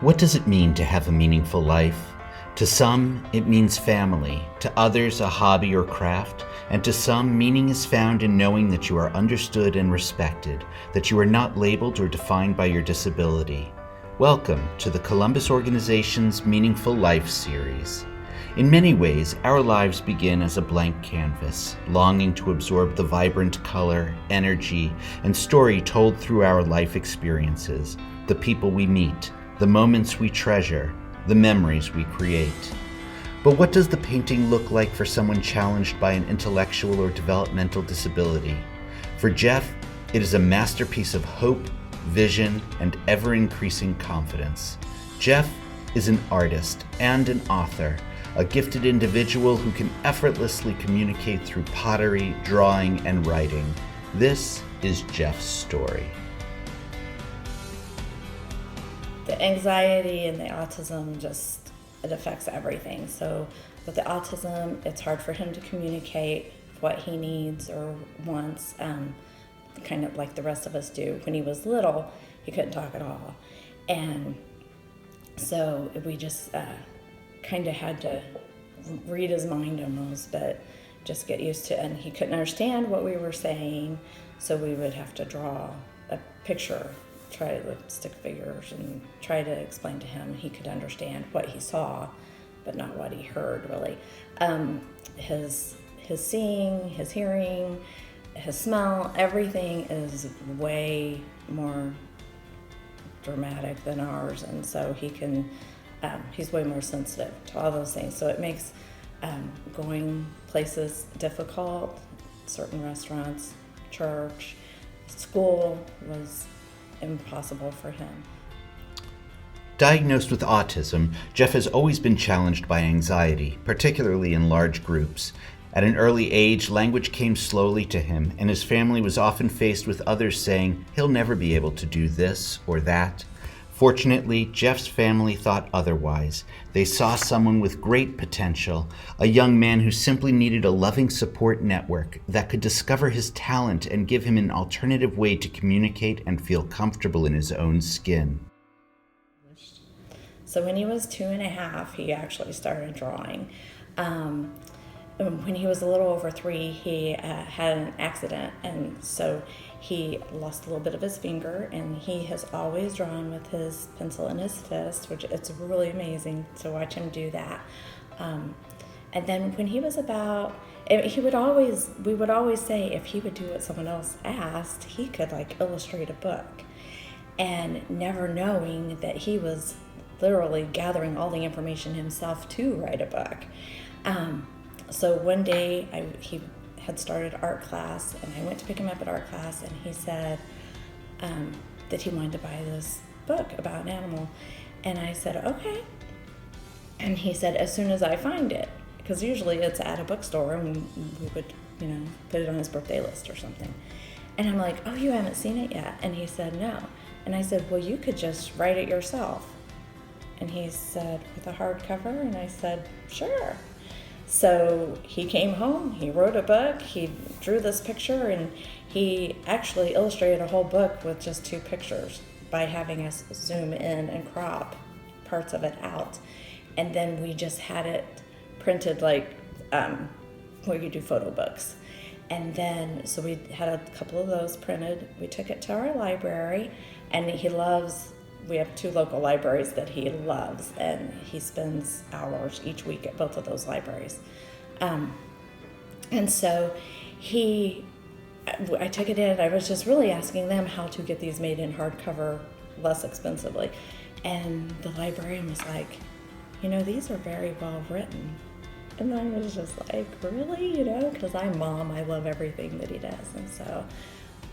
What does it mean to have a meaningful life? To some, it means family, to others, a hobby or craft, and to some, meaning is found in knowing that you are understood and respected, that you are not labeled or defined by your disability. Welcome to the Columbus Organization's Meaningful Life series. In many ways, our lives begin as a blank canvas, longing to absorb the vibrant color, energy, and story told through our life experiences, the people we meet, the moments we treasure, the memories we create. But what does the painting look like for someone challenged by an intellectual or developmental disability? For Jeff, it is a masterpiece of hope, vision, and ever-increasing confidence. Jeff is an artist and an author, a gifted individual who can effortlessly communicate through pottery, drawing, and writing. This is Jeff's story. The anxiety and the autism it affects everything. So with the autism, it's hard for him to communicate what he needs or wants, kind of like the rest of us do. When he was little, he couldn't talk at all. And so we just kind of had to read his mind almost, but just get used to it. And he couldn't understand what we were saying, so we would have to draw a picture, try to stick figures and try to explain to him. He could understand what he saw, but not what he heard, really. His seeing, his hearing, his smell, everything is way more dramatic than ours, and so he's way more sensitive to all those things. So it makes going places difficult. Certain restaurants, church, school was impossible for him. Diagnosed with autism, Jeff has always been challenged by anxiety, particularly in large groups. At an early age, language came slowly to him, and his family was often faced with others saying, he'll never be able to do this or that. Fortunately, Jeff's family thought otherwise. They saw someone with great potential, a young man who simply needed a loving support network that could discover his talent and give him an alternative way to communicate and feel comfortable in his own skin. So when he was 2.5, he actually started drawing. When he was a little over 3, he had an accident, and so he lost a little bit of his finger, and he has always drawn with his pencil in his fist, which it's really amazing to watch him do that. And then when he was we would always say if he would do what someone else asked, he could illustrate a book, and never knowing that he was literally gathering all the information himself to write a book. So one day he had started art class, and I went to pick him up at art class, and he said that he wanted to buy this book about an animal. And I said, okay. And he said, as soon as I find it, because usually it's at a bookstore, and we would, put it on his birthday list or something. And I'm like, oh, you haven't seen it yet? And he said, no. And I said, well, you could just write it yourself. And he said, with a hardcover? And I said, sure. So he came home, he wrote a book, he drew this picture, and he actually illustrated a whole book with just 2 pictures by having us zoom in and crop parts of it out. And then we just had it printed where you do photo books. And then, so we had a couple of those printed. We took it to our library, and we have 2 local libraries that he loves, and he spends hours each week at both of those libraries. And so I took it in, I was just really asking them how to get these made in hardcover less expensively. And the librarian was like, these are very well written. And I was just like, really? Because I'm mom, I love everything that he does. And so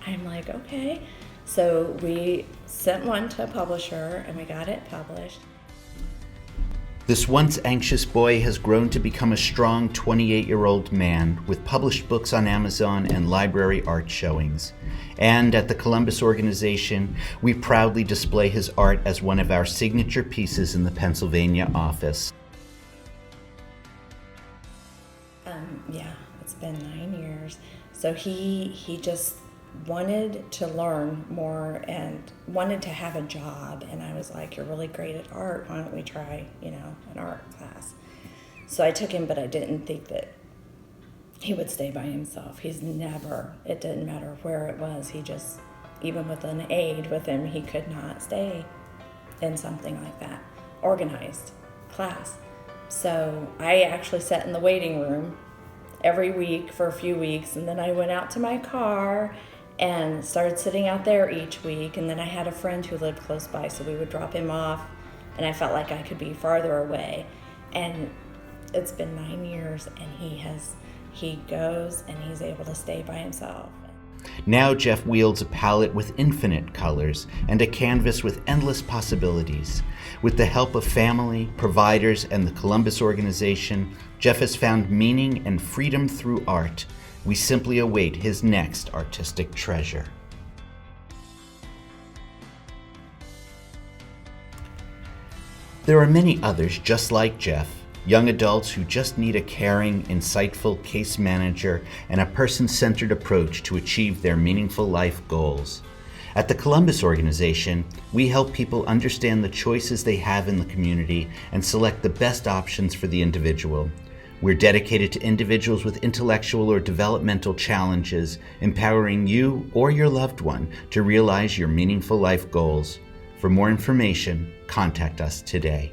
I'm like, okay. So we sent one to a publisher, and we got it published. This once anxious boy has grown to become a strong 28-year-old man with published books on Amazon and library art showings. And at the Columbus Organization, we proudly display his art as one of our signature pieces in the Pennsylvania office. It's been 9 years. So he just wanted to learn more and wanted to have a job. And I was like, you're really great at art. Why don't we try, an art class? So I took him, but I didn't think that he would stay by himself. It didn't matter where it was. He just, even with an aide with him, he could not stay in something like that, organized class. So I actually sat in the waiting room every week for a few weeks, and then I went out to my car and started sitting out there each week. And then I had a friend who lived close by, so we would drop him off, and I felt like I could be farther away. And it's been 9 years, and he goes and he's able to stay by himself. Now Jeff wields a palette with infinite colors and a canvas with endless possibilities. With the help of family, providers, and the Columbus organization, Jeff has found meaning and freedom through art. We simply await his next artistic treasure. There are many others just like Jeff, young adults who just need a caring, insightful case manager and a person-centered approach to achieve their meaningful life goals. At the Columbus organization, we help people understand the choices they have in the community and select the best options for the individual. We're dedicated to individuals with intellectual or developmental challenges, empowering you or your loved one to realize your meaningful life goals. For more information, contact us today.